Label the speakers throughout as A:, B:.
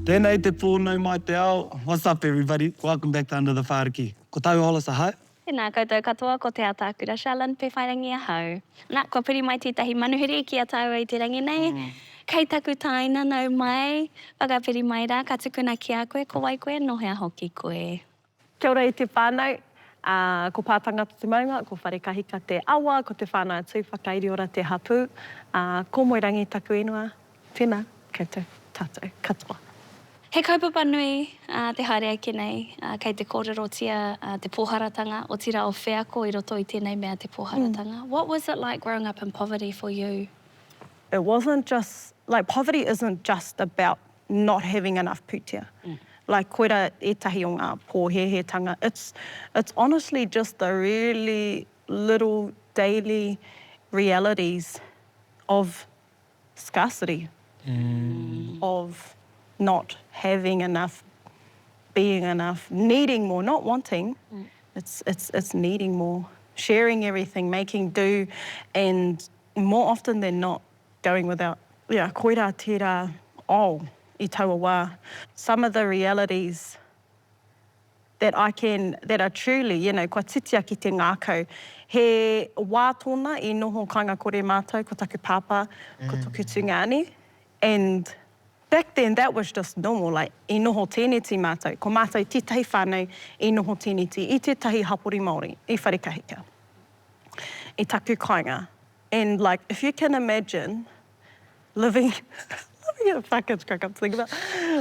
A: Tēnei te pōnau mai te ao. What's up, everybody? Welcome back to Under the Whāriki. Ko tau hola sa hai.
B: Tēnā koutou katoa ko te atākura Charlene pe whairangi a hau. Nā, kua piri mai tētahi manuhiri ki a tau i te rangi nei. Kei taku taina nau mai, whakapiri mai rā, ka tukuna ki a koe, ko wai koe, nohea hoki koe.
C: Kia ora i te whānau, ko pātanga te maunga, ko wharekahi ka te awa, ko te whānau atu, whakairi ora te hapū, ko Moerangi taku ingoa, tēnā, koutou, tātou, katoa.
B: He kaupapa nui te haere ake nei, kei te kōrerotia, te pōharatanga, o tira o whiako i roto i tēnei mea te pōharatanga. What was it like growing up in poverty for you?
C: It wasn't just, like, poverty isn't just about not having enough pūtea. Like, koera etahi o ngā pōhehetanga. It's honestly just the really little daily realities of scarcity, of not having enough, being enough, needing more, not wanting. It's needing more, sharing everything, making do, and more often than not, going without. Yeah, koera tērā o I taua wā. Some of the realities that are truly, you know, kua titia ki te ngākau. He wā tōna I noho kainga kore mātou, ko taku pāpā, ko taku tūngāni. And back then, that was just normal, like, I noho tēneti mātou. Ko mātou I tētahi whānau, I noho tēneti, I tētahi hapori Māori, I wharekahika, I taku kainga. And, like, if you can imagine living fucking crack up to think about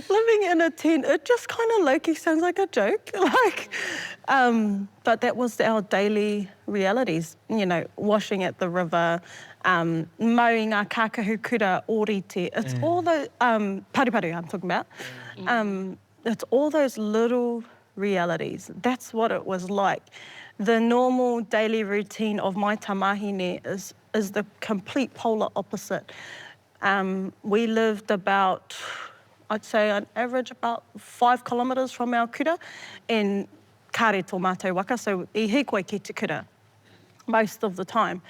C: living in a tent, it just kind of low-key sounds like a joke. Like, but that was our daily realities, you know, washing at the river, mowing ngā kākahu kura orite. It's all the, paru I'm talking about. It's all those little realities. That's what it was like. The normal daily routine of my tamahine is the complete polar opposite. We lived about, I'd say on average, about 5 kilometres from our kura, in kāre tō mātou waka, so I hikoi ki te kura most of the time.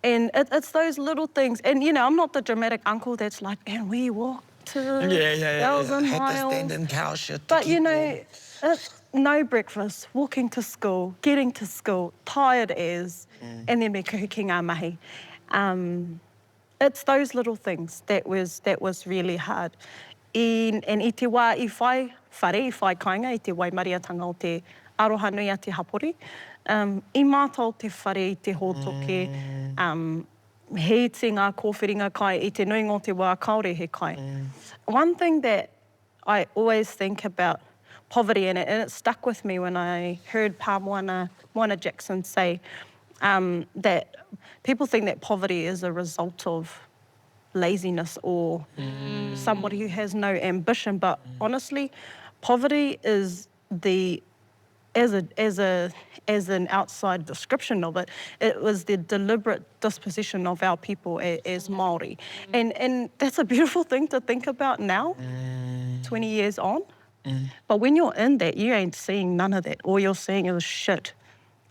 C: And it's those little things, and you know, I'm not the dramatic uncle that's like, and we walked to 1,000 miles.
A: Had to stand in cow shit.
C: But you know, it's no breakfast, walking to school, getting to school, tired as, and then me kuhu ki ngā mahi. It's those little things that was really hard. And I te wā I whai whare, I whai kainga, I te waimariatanga o te aroha nui a te hapori. I mātou te whare I te hōtoke, hei te ngā kōwhiringa kai, I te nui ngō te wā kaore he kai. One thing that I always think about poverty, and it stuck with me when I heard Pa Moana Jackson say that people think that poverty is a result of laziness or somebody who has no ambition, but honestly, poverty is as an outside description of it, it was the deliberate disposition of our people as Māori. And that's a beautiful thing to think about now, 20 years on. But when you're in that, you ain't seeing none of that. All you're seeing is shit.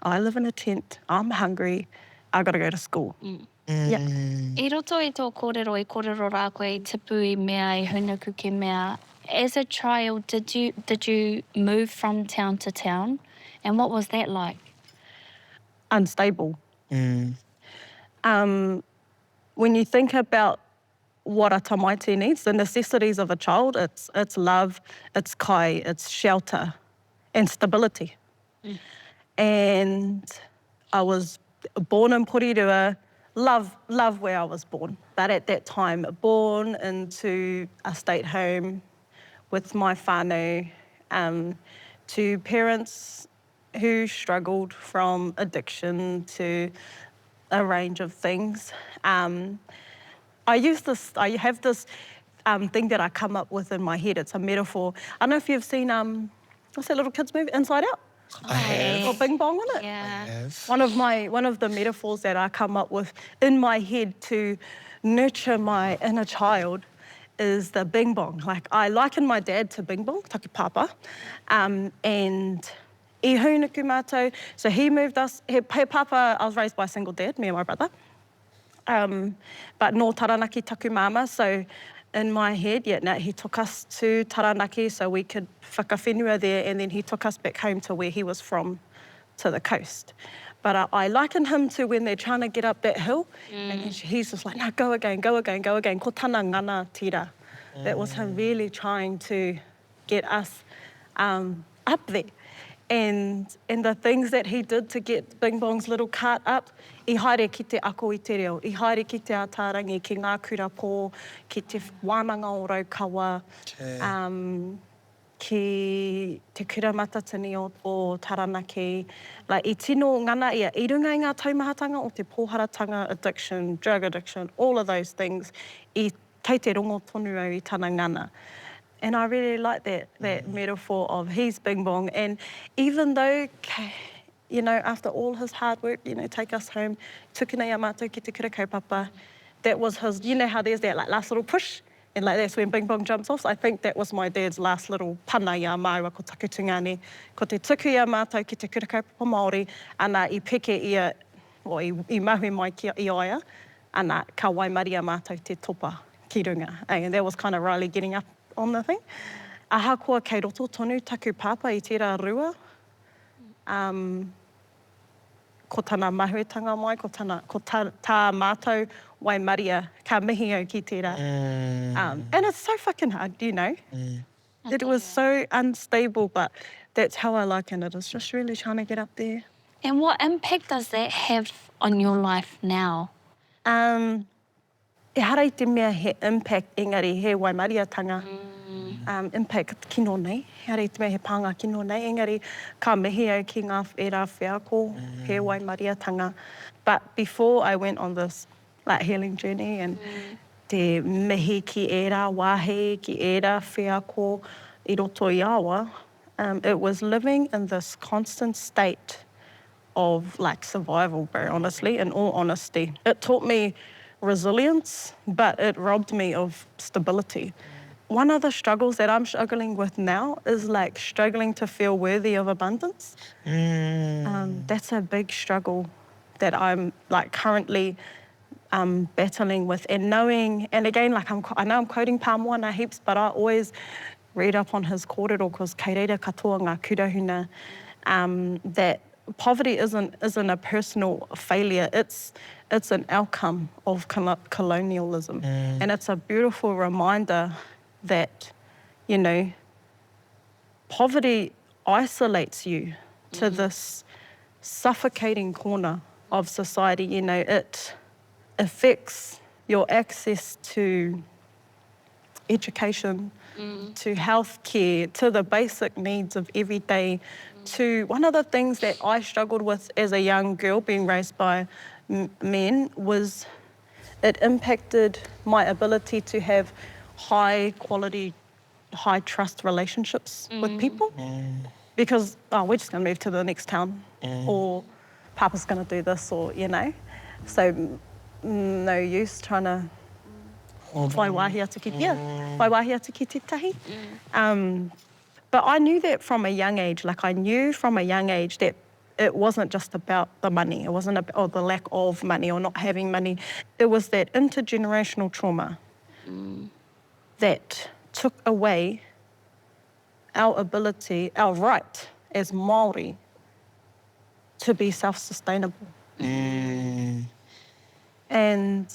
C: I live in a tent, I'm hungry, I gotta go to school. Yeah.
B: I roto I tō kōrero, I kōrero rā koe I tipu I mea, I hunaku ke mea. As a child, did you move from town to town? And what was that like?
C: Unstable. When you think about what a tamaiti needs, the necessities of a child, it's love, it's kai, it's shelter, and stability. And I was born in Porirua, love where I was born. But at that time, born into a state home with my whānau, to parents who struggled from addiction to a range of things. I have this thing that I come up with in my head. It's a metaphor. I don't know if you've seen, what's that little kids movie, Inside Out?
A: I have.
C: Or Bing Bong on it?
B: Yeah.
A: I have.
C: One of the metaphors that I come up with in my head to nurture my inner child is the Bing Bong. Like, I liken my dad to Bing Bong, taku papa, and I hunuku mātou. So he moved us, he papa, I was raised by a single dad, me and my brother. But no taranaki taku mama, so in my head, he took us to Taranaki so we could whakawhenua there, and then he took us back home to where he was from, to the coast. But I liken him to when they're trying to get up that hill, and he's just like, no, go again, go again, go again. Ko tana ngana tira. That was him really trying to get us up there. And the things that he did to get Bing Bong's little cart up, I haere ki te ako I te reo, I haere ki te atarangi, ki ngā kura pō, ki te wānanga o Raukawa, ki te kura matatini o Taranaki. Like, I tino ngana ia, I runga I ngā taumahatanga o te pōharatanga, addiction, drug addiction, all of those things, I kei te rongo tonu au I tana ngana. And I really like that metaphor of he's Bing Bong. And even though, you know, after all his hard work, you know, take us home, tukuna ia mātou ki te kura kaupapa, that was his, you know how there's that like last little push? And like that's when Bing Bong jumps off. So I think that was my dad's last little pana ia māua ko takutungane. Ko te tuku ia mātou ki te kura kaupapa Māori, ana I peke ia, o I mahui mai ki I aia, ana ka waimaria mātou te topa ki runga. And that was kind of Riley getting up on the thing. Ahakoa kei roto tonu taku papa I tērā rua. Ko tana mahuetanga mai, ko tā mātou waimaria ka mihi au ki tērā. And it's so fucking hard, you know. It was so unstable, but that's how I liken it. It's just really trying to get up there.
B: And what impact does that have on your life now?
C: E hara I te mea he impact, engari he waimariatanga. Impact kino nei. He hara I te mea he pānga kino nei. Engari ka mihi au ki ngā era whiako, he waimariatanga. But before I went on this like healing journey and te mihi ki era wāhi, ki era whiako, I roto I awa, it was living in this constant state of like survival, very honestly, in all honesty. It taught me resilience, but it robbed me of stability. One of the struggles that I'm struggling with now is like struggling to feel worthy of abundance. That's a big struggle that I'm like currently battling with, and knowing, and again, like I know I'm quoting Pāmoana heaps, but I always read up on his kōrero, because kei reira katoa ngā kurahuna, that poverty isn't a personal failure, it's an outcome of colonialism. And it's a beautiful reminder that, you know, poverty isolates you to this suffocating corner of society. You know, it affects your access to education, to healthcare, to the basic needs of everyday. To one of the things that I struggled with as a young girl being raised by men was it impacted my ability to have high quality, high trust relationships with people. Because, oh, we're just going to move to the next town, or Papa's going to do this, or, you know. So no use trying to whai wāhia te ki, whai wāhia te ki tētahi. But I knew that from a young age, like I knew from a young age that it wasn't just about the money, it wasn't about, or the lack of money or not having money. It was that intergenerational trauma that took away our ability, our right as Māori to be self-sustainable. And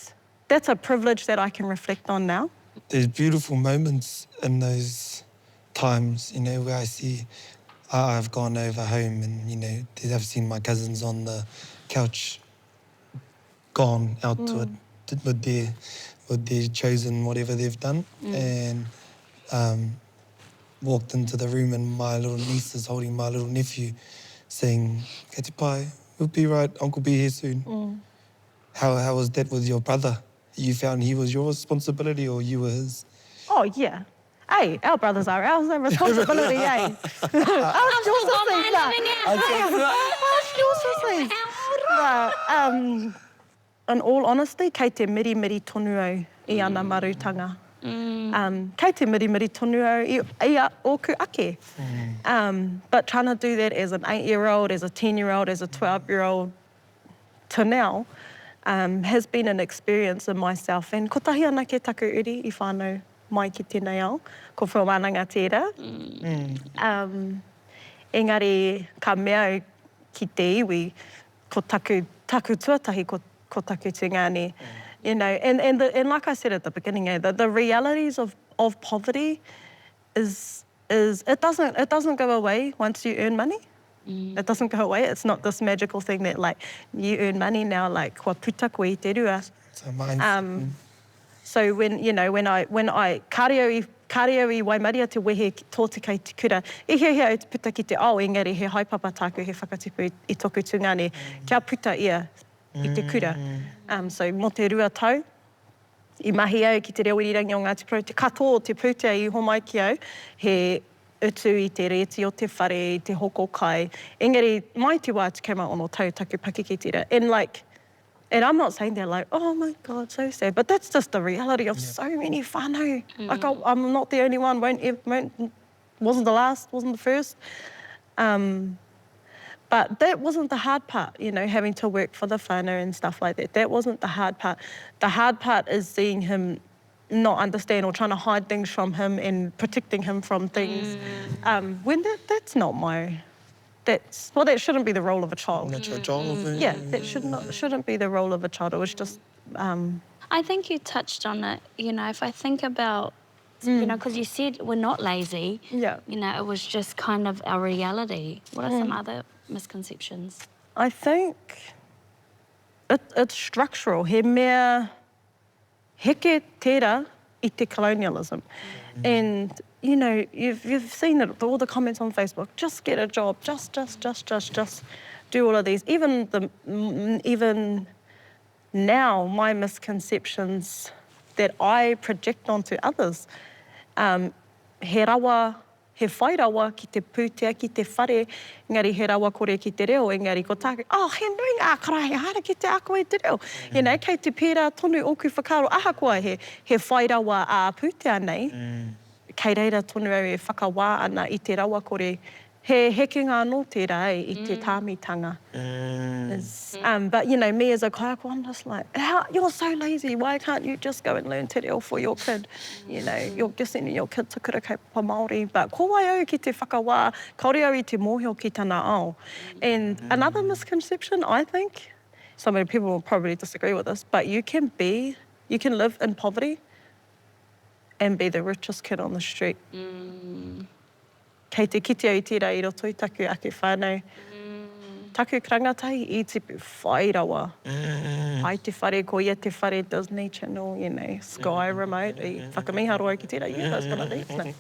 C: that's a privilege that I can reflect on now.
A: There's beautiful moments in those times, you know, where I see I've gone over home and, you know, I've seen my cousins on the couch gone out to it with their chosen whatever they've done, and walked into the room and my little niece is holding my little nephew saying, "Kei te pai, we'll be right, Uncle be here soon." How was that with your brother? You found he was your responsibility or you were his?
C: Oh, yeah. Hey, our brothers are our responsibility, eh? In all honesty, kei te miri tonu au I ana marutanga. Kei te miri tonu au I oku ake. But trying to do that as an 8-year-old, as a 10-year-old, as a 12-year-old to now, has been an experience in myself. And ko tahi ana ke taku uri I whānau mai ki tēnei ao, ko whawananga tērā. Engari, ka mea ki te iwi, ko taku tuatahi ko taku tingani. You know, and like I said at the beginning, the realities of poverty is it doesn't go away once you earn money. It doesn't go away. It's not this magical thing that like you earn money now, like kua puta koe I te rua. So when I kareo I waimaria te wehe tō kei te kura, I hea te puta ki te ao, engari he haipapa tāku he whakatipu I toku tungane, kia puta ia I te kura. So mo te rua tau, I mahi au ki te reo irirangi o Ngāti Porou, te katoa te puta I homai ki au, he utu I te reti o te whare, I te hoko kai. Engari, mai te wā te kema ono tau taku pakikitira. And I'm not saying they're like, oh my God, so sad. But that's just the reality of so many whānau. Like I'm not the only one, wasn't the last, wasn't the first. But that wasn't the hard part, you know, having to work for the whānau and stuff like that. That wasn't the hard part. The hard part is seeing him not understand or trying to hide things from him and protecting him from things. When that's not my... that shouldn't be the role of a child. Yeah, that shouldn't be the role of a child. It was just...
B: I think you touched on it. You know, if I think about, you know, because you said we're not lazy.
C: Yeah.
B: You know, it was just kind of our reality. What are some other misconceptions?
C: I think it's structural. He mea heke tērā I te colonialism. And, you know, you've seen it, all the comments on Facebook, just get a job, just do all of these. Even now, my misconceptions that I project onto others, he rawa, he whai rawa ki te pūtea, ki te whare, engari he rawa kore ki te reo, engari ko tāke, oh, he nui ngā karahi hara ki te ako e te reo. You know, kei te pērā tonu oku whakaro, ahakoa he whai rawa a pūtea nei, kei reira tonu au e whakawā ana I te rawa kore, he heke ngā no tērā I te tāmitanga. But, you know, me as a kaiako, I'm just like, you're so lazy, why can't you just go and learn te reo for your kid? You know, you're just sending your kid to kura kaupapa Māori. But ko wai au ki te whakawā, kaore au I te mōhio ki tāna ao. And another misconception, I think, some of the people will probably disagree with this, but you can live in poverty and be the richest kid on the street. Kei te kite au I tērā I roto I taku ake whānau. Taku rangatahi I tipu whai rawa. Ai te whare, ko ia te whare Disney Channel, you know, Sky Remote, I whakamiharo au ki tērā, you guys gonna leave. No.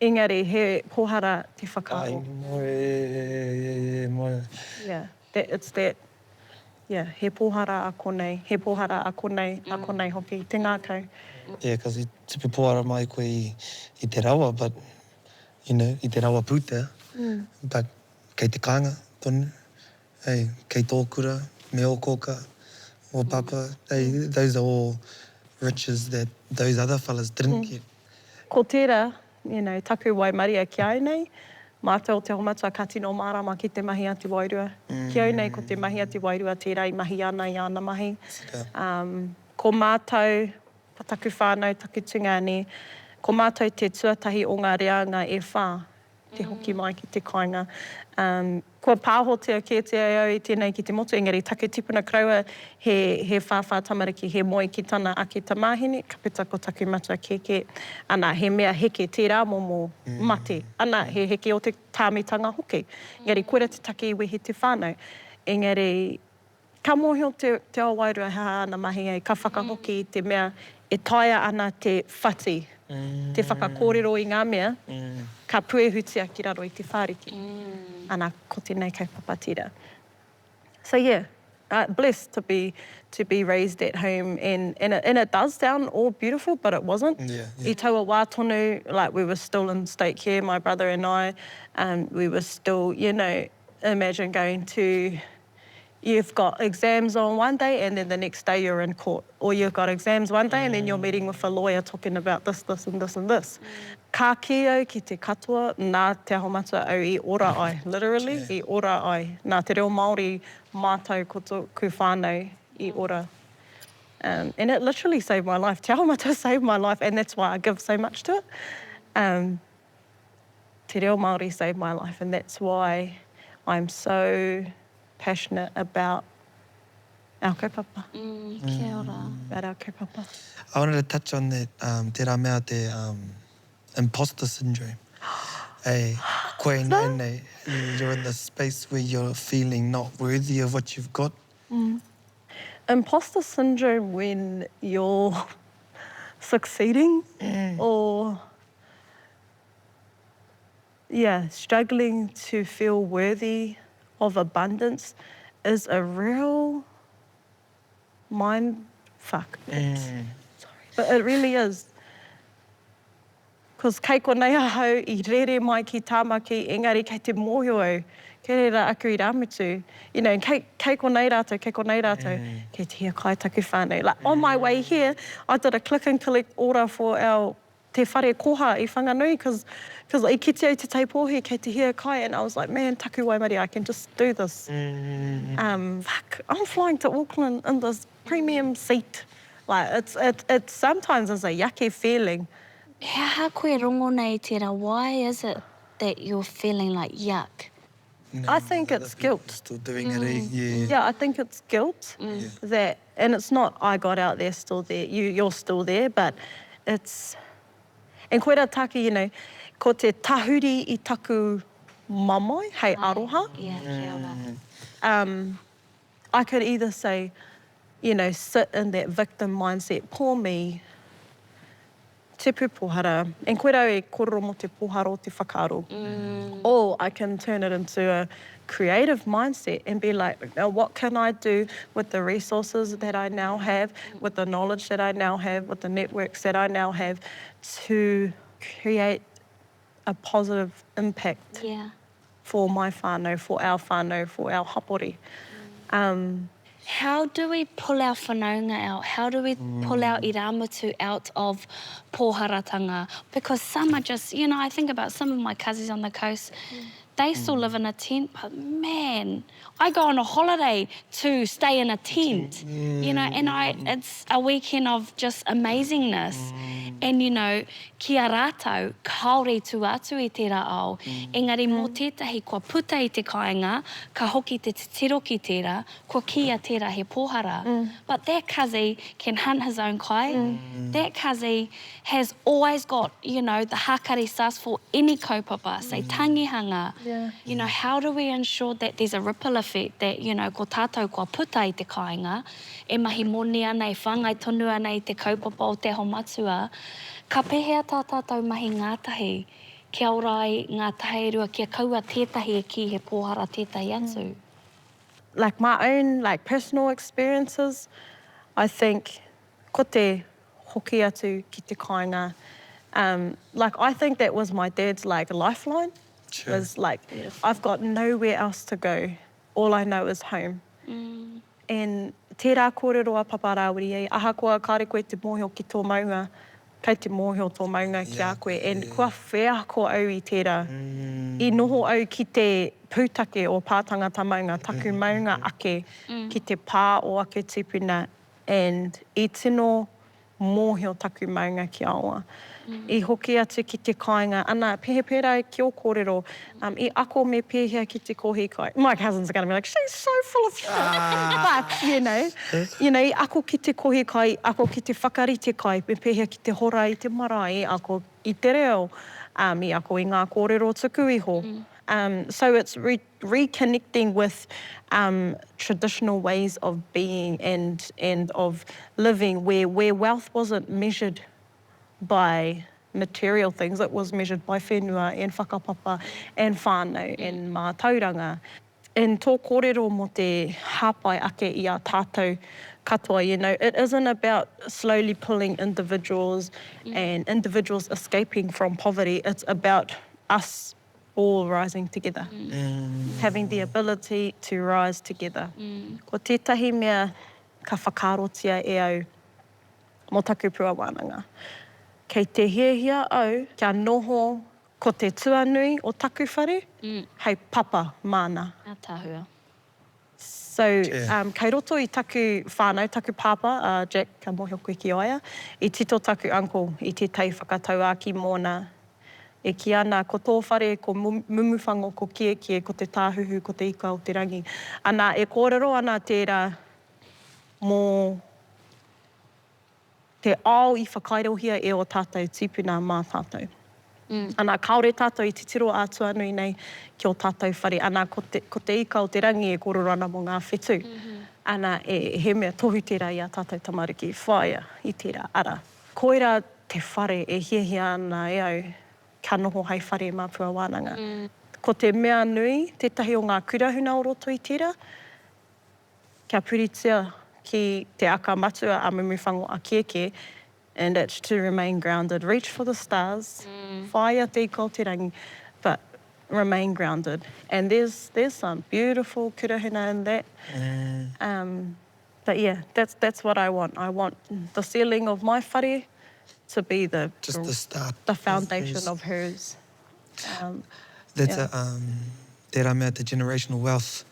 C: Engari, he pohara te whakaro. Yeah, it's that. Yeah, he pohara a konei, he pohara a konei hoki, te ngākau.
A: Yeah, because I tipu pohara mai koe I te rawa, but you know, I te rawa pūtea, but kei te kāinga tonu, hey, kei tō kura, me o koka, o papa, hey, those are all riches that those other fellas didn't get.
C: Ko tērā, you know, taku waimaria ki au nei, mātou te homatua ka tino mārama ki te mahi ati wairua. Ki au nei ko te mahi ati wairua tērā I mahi ana I ana mahi. Ko mātou, taku whānau, taku tungane, ko mātou te tuatahi o ngā reanga e whā, te hoki mai ki te kāinga. Kua pāhotea kia te au I tēnei ki te motu, engari take tipuna kraua he whāwhā tamariki, he moe ki tana ake tamāhine, ka pita ko taku matua keke, ana he mea heke tērā momo mate, ana he heke o te tāmitanga hoki. Engari koera te take I wehe te whānau. Engari, ka mōhio te ao wairua ha ana mahi ai, ka whakahoki I te mea e taia ana te whati, te whakakōrero I ngā mea, ka puehutia ki raro I te whāriki. Ana ko tēnei kaupapa tira. So yeah, blessed to be raised at home, and it does sound all beautiful, but it wasn't. I taua wā tonu, like we were still in state care, my brother and I, we were still, you know, imagine going to, you've got exams on one day and then the next day you're in court. Or you've got exams one day and then you're meeting with a lawyer talking about this, this and this and this. Ka ki au ki te katoa, nā te aho matua au I ora ai. Literally, I ora ai. Nā te reo Māori mātou ko whānau I ora. And it literally saved my life. Te aumata saved my life, and that's why I give so much to it. Te reo Māori saved my life, and that's why I'm so passionate about our kaupapa.
B: Kia ora.
C: About our kaupapa.
A: I wanted to touch on that, te rā mea te imposter syndrome. Hey, koe nei, you're in the space where you're feeling not worthy of what you've got.
C: Imposter syndrome when you're succeeding or, struggling to feel worthy of abundance is a real mind fuck. Sorry. But it really is. Because kei konei ahau I rere mai ki tāmaki, engari kei te mōhio au, kei reira aku I rāmutu. You know, kei konei rātou, kei te hia kai taku whānau. Like, on my way here, I did a click and collect order for our te whare koha I whanganui, because I kite au te teipohi kei te hia kai, and I was like, man, taku waimari, I can just do this. I'm flying to Auckland in this premium seat. Like, it sometimes is a yucky feeling.
B: How koe rongo nei tērā? Why is it that you're feeling like yuck?
C: I think it's guilt.
A: Still doing it, eh? Yeah.
C: Yeah, I think it's guilt. That, and it's not I got out there, still there. You're still there, but it's... And koe rā taki, you know, ko te tahuri I taku mamai, hei aroha.
B: Yeah, kia ora.
C: I could either say, you know, sit in that victim mindset, poor me, te pupuhara, and koe rau e kororo mo te poharo te whakaaro. Or I can turn it into a creative mindset and be like, now what can I do with the resources that I now have, with the knowledge that I now have, with the networks that I now have, to create a positive impact for my whānau, for our whānau, for our hapori.
B: How do we pull our whanaunga out? How do we pull our iramutu out of pōharatanga? Because some are just, you know, I think about some of my cousins on the coast, they still live in a tent, but man, I go on a holiday to stay in a tent, you know, and it's a weekend of just amazingness. And, you know, kia rātou, kaore tū atu I tērā ao. Engari mō tētahi kua puta I te kāinga, ka hoki te tiro ki tērā, kua kia tērā he pōhara. But that kazi can hunt his own kai. That kazi has always got, you know, the hakari sauce for any kaupapa, say tangihanga. You know, how do we ensure that there's a ripple effect that, you know, ko tātou kua puta I te kāinga, e mahi moni ana, e whangai tonu ana I te kaupapa o te homatua, ka pehea tā tātou mahi ngātahi, kia ora ai ngātahi rua kia kaua tētahi e ki he pōhara tētahi atu.
C: Like my own like personal experiences, I think ko te hoki atu ki te kāinga. Like I think that was my dad's like lifeline.
A: Sure.
C: Was like, I've got nowhere else to go. All I know is home. And tērā kōrero a paparawiri e, aha kua kāre koe te mōhio ki tō maunga, kei te mōhio tō maunga ki a koe, and kua whea ko au I tērā. I noho au ki te pūtake o pātanga tamaunga, taku maunga ake, ki te pā o ake tupuna, and I tino mōhio taku maunga ki aoa. I hoki atu ki te kāinga, ana pehe pērā ki o kōrero, I ako me pēhea ki te kohi kai. My cousins are going to be like, she's so full of shit. But, you know, I ako ki te kohi kai, ako ki te whakarite kai, me pēhea ki te hora I te marae, ako I te reo, I ako I ngā kōrero tuku iho. So it's reconnecting with traditional ways of being and of living where wealth wasn't measured by material things, it was measured by whenua and whakapapa and whānau and mātauranga. And tō kōrero mo te hāpai ake I a tātou katoa, you know, it isn't about slowly pulling individuals and individuals escaping from poverty, it's about us all rising together, having the ability to rise together. Ko tētahi mea ka whakarotia e au mo taku pua wānanga. Kei te hiahia au, kia noho ko te tuanui o taku whare, hei papa mana.
B: Ātahua.
C: So, kei roto I taku whānau, taku pāpā, Jack, ka mōhio koe ki oia, I tito taku uncle I te tei whakatauaki mōna. E ki ana, ko tō whare, ko mumuwhango, ko kie, ko te tāhuhu, ko te ika o te rangi. Ana, e kōrero ana tērā mō te ao I whakairohia e o tātou tūpuna mā tātou. Ana, kaore tātou I te tiro ātua nui nei ki o tātou whare. Ana, ko te ika o te rangi e kōrero ana mō ngā whetū. Ana, he mea tohu tērā I a tātou tamariki whaia I tērā ara. Koira te whare e hiahia ana e au ka noho hei whare māpua wānanga. Ko te mea nui, tētahi o ngā kurahuna o roto I tērā, kia puritia ki te aka matua a mumuwhango a kieke, and it's to remain grounded. Reach for the stars, whaia te ika o te rangi, but remain grounded. And there's some beautiful kurahuna in that. But yeah, that's what I want. I want the ceiling of my whare to be
A: just the start,
C: the foundation of hers.
A: That's tērā mea te generational wealth.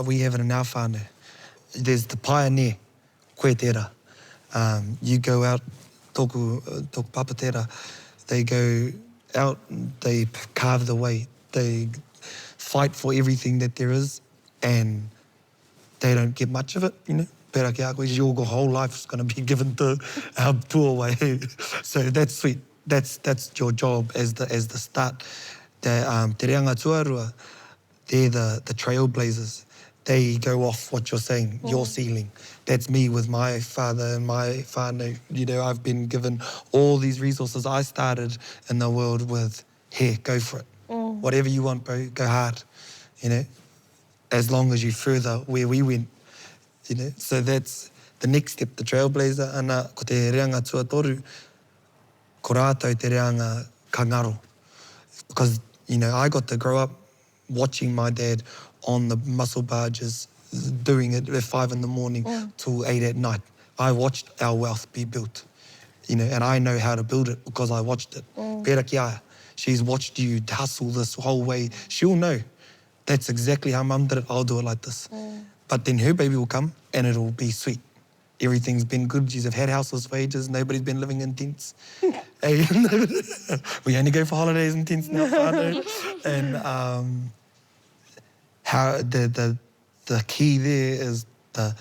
A: We have it in our whānau. There's the pioneer, koe tērā. You go out, tōku papa tērā, they go out, they carve the way, they fight for everything that there is, and they don't get much of it, you know. Pērā ki a koe, your whole life is going to be given to our tuawai. So that's sweet. That's your job as the start. Te reanga tuarua, they're the trailblazers. They go off what you're saying, your ceiling. That's me with my father and my whānau. You know, I've been given all these resources. I started in the world with, here, go for it. Whatever you want, bro, go hard. You know, as long as you further where we went. You know, so that's the next step, the trailblazer. Ana, ko te reanga tuatoru, ko rātou te reanga kangaro. Because, you know, I got to grow up watching my dad on the muscle barges, doing it at 5 a.m. till 8 at night. I watched our wealth be built, you know, and I know how to build it because I watched it. Pērā ki aia, she's watched you hustle this whole way. She'll know that's exactly how mum did it, I'll do it like this. But then her baby will come and it'll be sweet. Everything's been good. She's had houses for ages. Nobody's been living in tents. We only go for holidays in tents now. And how the key there is to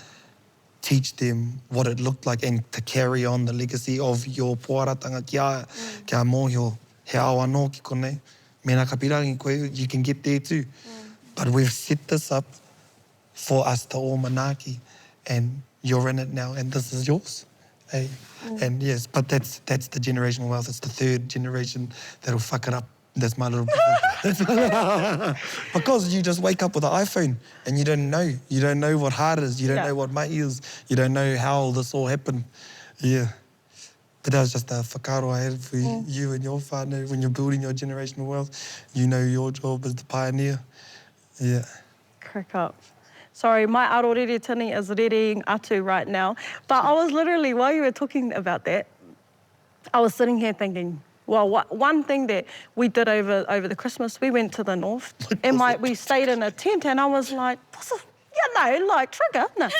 A: teach them what it looked like and to carry on the legacy of your poaratanga kia mōhio he ao anō ki konei. Mena ka pirangi koe, you can get there too. But we've set this up for us to all manaki, and you're in it now, and this is yours. Hey? And yes, but that's the generational wealth. It's the third generation that'll fuck it up. That's my little because you just wake up with an iPhone and you don't know. You don't know what heart is. You don't know what mai is. You don't know how this all happened. Yeah. But that was just a whakaaro I had for you and your whānau. When you're building your generational wealth, you know your job as the pioneer. Yeah.
C: Crack up. Sorry, my arorere tini is rereing atu right now. But I was literally, while you were talking about that, I was sitting here thinking, well, one thing that we did over the Christmas, we went to the north and we stayed in a tent, and I was like, this is, like trigger, no.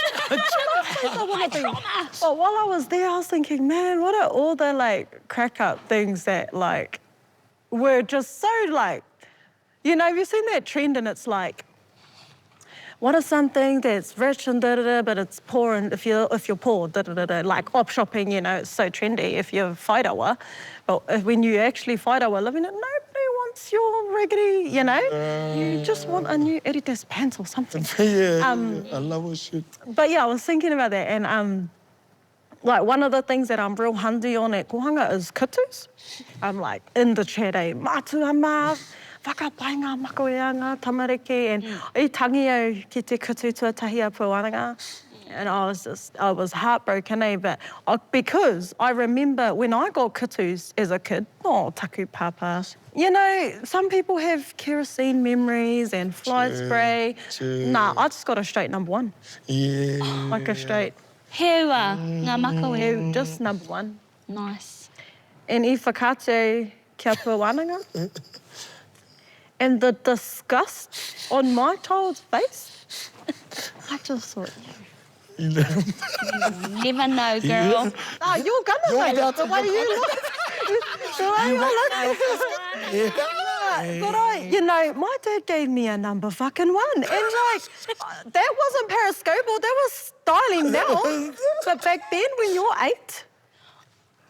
C: But while I was there, I was thinking, man, what are all the like crack up things that like were just so like, you know, have you seen that trend and it's like, what is something that's rich and da-da-da, but it's poor, and if you're poor, da-da-da-da, like op shopping, you know, it's so trendy if you're whairawa. But when you actually whairawa living it, nobody wants your riggedy, you know? You just want a new Editas pants or something.
A: I love what shit.
C: But yeah, I was thinking about that, and like one of the things that I'm real handy on at Kohanga is kutus. I'm like in the chat, mātua mā, whakapai ngā makoeanga, tamariki, and I tangi au ki te kutu tuatahi a puananga. And I was heartbroken, but because I remember when I got kutus as a kid, taku papa. You know, some people have kerosene memories and fly spray. Nah, I just got a straight number one.
A: Yeah.
C: Like a straight.
B: Hewa, ngā makoe.
C: Just number one.
B: Nice.
C: And I whakaate kia puananga. And the disgust on my child's face, I just thought,
A: You know?
B: Never know, girl.
C: oh, you're gonna say that the way you look. The way you look. But you know, my dad gave me a number fucking one. And like, that wasn't periscopal, that was styling now. But back then when you're 8,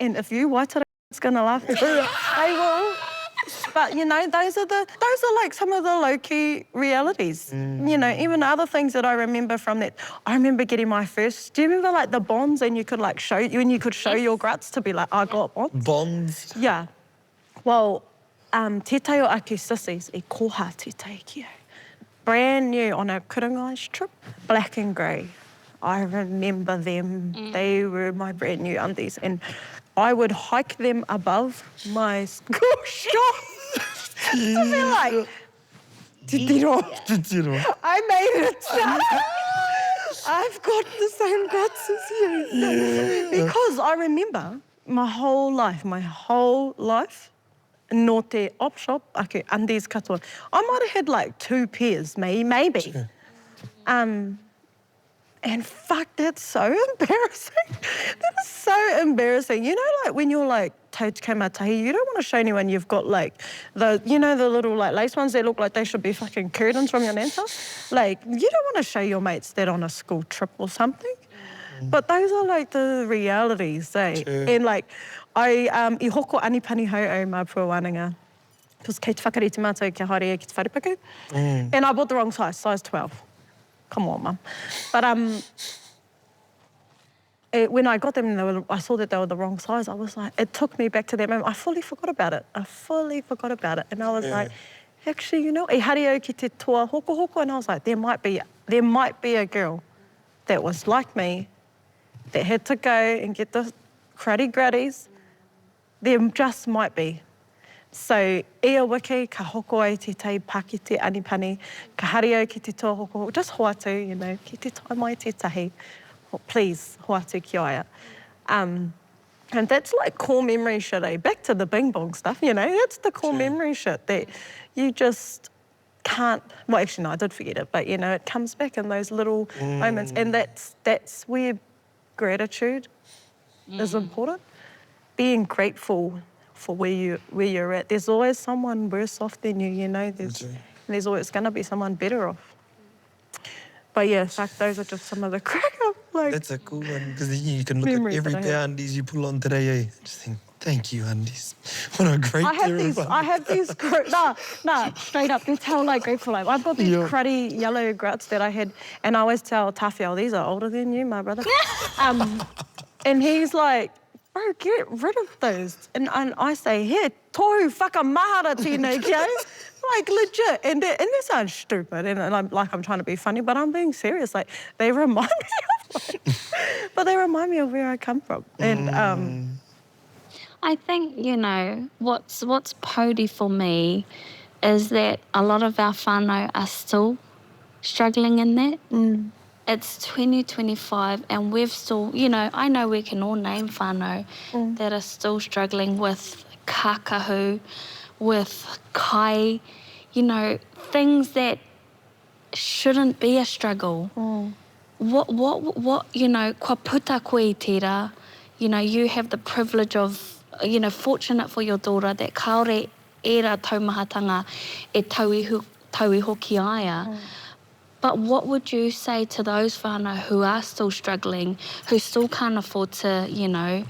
C: and if you white it's gonna laugh at you, they will. But you know, those are like some of the low-key realities. You know, even other things that I remember from that. I remember getting my first. Do you remember like the bonds, and you could like show your guts to be like, I got bonds.
A: Bonds.
C: Yeah. Well, te teo ake sissies e koha te teikio. Brand new on a Kurangai trip, black and grey. I remember them. They were my brand new undies, and I would hike them above my school shop to be like, Titiro, I made it. I've got the same guts as you. Yeah. Because I remember my whole life, no te op shop, ake undies katoa. I might have had like 2 pairs, maybe.
A: Sure.
C: And fuck, that's so embarrassing. That is so embarrassing. You know, like when you're like tautau matahi, you don't want to show anyone you've got like the little like lace ones that look like they should be fucking curtains from your nan's house. Like, you don't want to show your mates that on a school trip or something. But those are like the realities, eh?
A: Sure.
C: And like, I I hoko anipani hau o mā puawananga. Because kei te whakarite mātou kia haere ki te wharepaku. And I bought the wrong size 12. Come on, Mum. But when I got them, and I saw that they were the wrong size, I was like, it took me back to that moment. I fully forgot about it. And I was like, actually, you know, e hario ki te toa hoko, and I was like, there might be a girl that was like me, that had to go and get the cruddy graddies. There just might be. So, ia wiki, ka hoko ai te tei paki te anipani, ka hario ki te toa hoko, just hoatu, you know, ki te tai mai te tahi. Please, hoatu ki aia. And that's like core memory shit, eh? Back to the bing bong stuff, you know, that's the core memory shit that you just can't, well, actually, no, I did forget it, but, you know, it comes back in those little moments. And that's where gratitude is important. Being grateful for where you're at. There's always someone worse off than you, you know. There's always going to be someone better off. But yeah, fuck, those are just some of the crack up. Like,
A: that's a cool one, because then you can look at every pair of undies you pull on today, eh? Just think, thank you, undies. What a great
C: I have these, straight up, that's how like grateful I am. I've got these cruddy yellow gruts that I had, and I always tell Tawhiao, these are older than you, my brother. And he's like, bro, get rid of those. And I say, here, tohu whakamahara tēnei kia. Like, legit. And that sounds stupid, and I'm trying to be funny, but I'm being serious. Like, they remind me of where I come from. And
B: I think, you know, what's pōti for me is that a lot of our whānau are still struggling in that. It's 2025 and we've still, you know, I know we can all name whānau that are still struggling with kākahu, with kai, you know, things that shouldn't be a struggle. What, you know, kua puta koe I tērā, you know, you have the privilege of, you know, fortunate for your daughter that kaore era taumahatanga e tauhi hoki aia. But what would you say to those whānau who are still struggling, who still can't afford to, you know,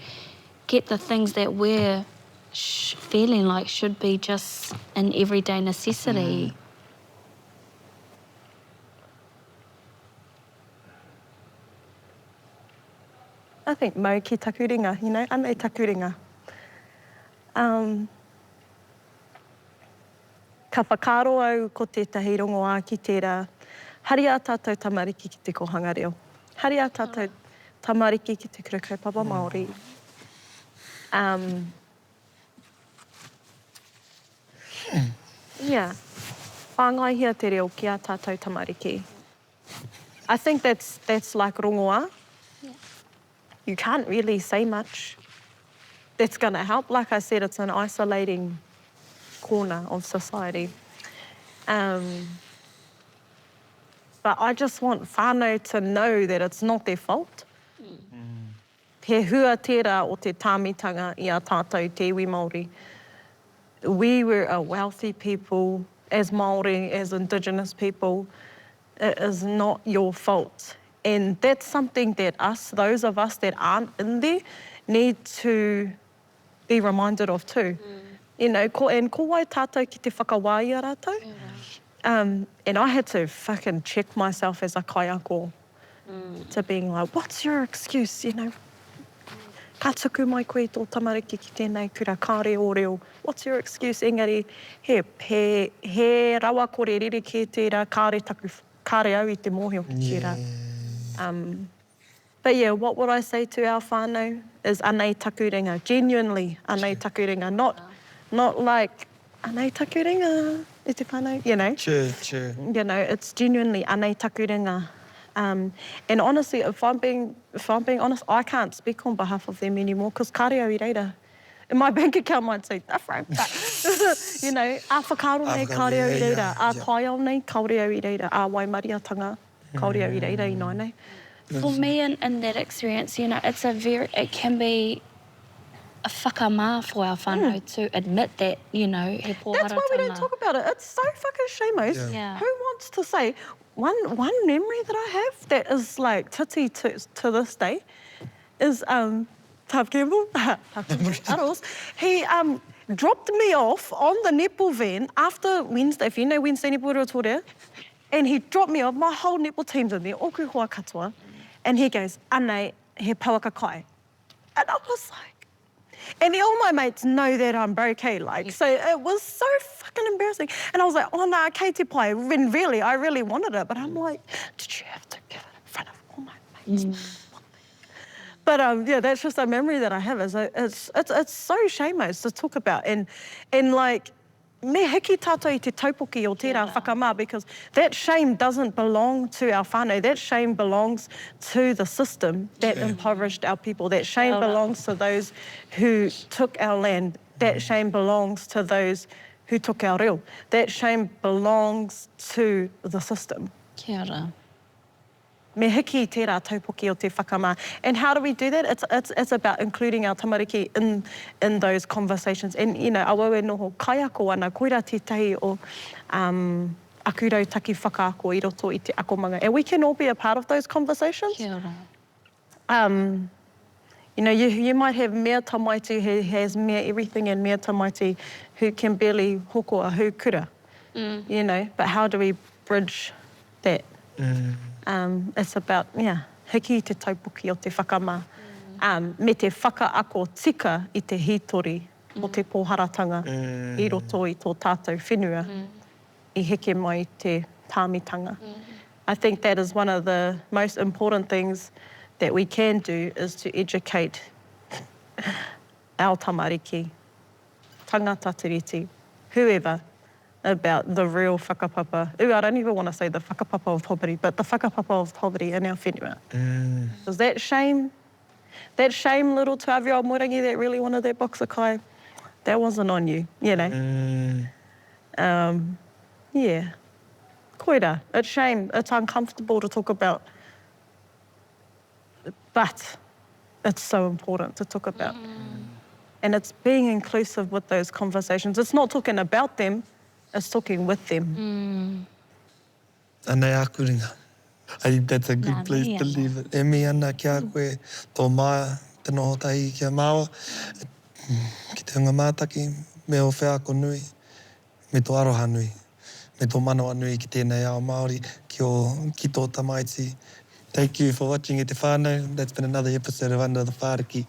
B: get the things that we're feeling like should be just an everyday necessity?
C: I think mau ki taku ringa, you know, anei taku ringa. Ka whakaro au ko tētahi rongoā ki tērā. Hari a tātou tamariki ki te kohanga reo. Hari a tātou tamariki ki te kurakaupapa Māori. Yeah. Whāngaihia te reo ki a tātou tamariki. I think that's like rongoā. You can't really say much that's going to help. Like I said, it's an isolating corner of society. But I just want whānau to know that it's not their fault. He hua tērā o te tāmitanga i a tātou te iwi Māori. We were a wealthy people, as Māori, as Indigenous people. It is not your fault. And that's something that those of us that aren't in there, need to be reminded of too. You know, ko wai tātou ki te whakawāia rātou. And I had to fucking check myself as a kaiako to being like, what's your excuse, you know? Ka tuku mai koe tō tamariki ki tēnei kura kāre o reo. What's your excuse? Engari, he rawa kore rere ke tērā kāre au I te mōhio ki tērā. But yeah, what would I say to our whānau is anei takurenga, genuinely anei takurenga, not like anei takurenga, e te whānau, you know?
A: Sure.
C: You know, it's genuinely anei takurenga. And honestly, if I'm being honest, I can't speak on behalf of them anymore because kāre au I reira. And my bank account might say different, but you know, a whakaro nei kāre au I reira, a tai au nei kāre au I reira, a waimariatanga kāre au I reira I nai nei.
B: For me, in that experience, you know, it can be a whakamā for our whānau to admit that, you know, he pōharatanga.
C: That's why we don't talk about it. It's so fucking shamos.
B: Yeah.
C: Who wants to say, one memory that I have that is like titi to this day is Tav Campbell, he dropped me off on the netball van after Wednesday, if you know Wednesday netball rotorea, and he dropped me off, my whole netball team's in there, oku hoa katoa, and he goes, anei, he pauaka kai. And I was like, and all my mates know that I'm okay, like, so it was so fucking embarrassing. And I was like, oh no, kei te pai, when really, I really wanted it, but I'm like, did you have to give it in front of all my mates? But yeah, that's just a memory that I have. It's so shamos to talk about, and like, me hiki tātou I te taupoki o tērā whakamā, because that shame doesn't belong to our whānau. That shame belongs to the system that impoverished our people. That shame belongs to those who took our land. That shame belongs to those who took our reo. That shame belongs to the system.
B: Kia ora.
C: Me hiki tērā taupoki o te whakamā. And how do we do that? It's about including our tamariki in those conversations. And, you know, awawe noho kaiako ana, koira tētahi o akurau taki whakaako I roto I te akomanga. And we can all be a part of those conversations.
B: Kia ora.
C: You know, you might have mea tamaiti who has mea everything and mea tamaiti who can barely hokoa, who kura, you know, but how do we bridge that? It's about, hiki te taupoki o te whakamā. Me te whakaako tika I te hitori o te pōharatanga I roto I tō tātou whenua I heke mai I te tāmitanga. I think that is one of the most important things that we can do is to educate our tamariki, tangata tiriti, whoever, about the real whakapapa. I don't even want to say the whakapapa of poverty, but the whakapapa of poverty in our whenua. Because that shame little 12-year-old Moerangi that really wanted that box of kai, that wasn't on you, you know. Yeah. Koira, it's shame, it's uncomfortable to talk about, but it's so important to talk about. And it's being inclusive with those conversations. It's not talking about them, it's talking with them.
A: Anei akuringa. I think that's a good place to leave it. E mi ana kia koe tō māia, te noho tahi kia māua. Ki te hunga mātaki, me o whiako nui, me tō aroha nui, me tō manawa nui ki tēnei ao Māori, ki tō tamaiti. Thank you for watching e te whānau. That's been another episode of Under the Whāriki.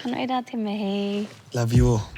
B: Kanoira te mihi.
A: Love you all.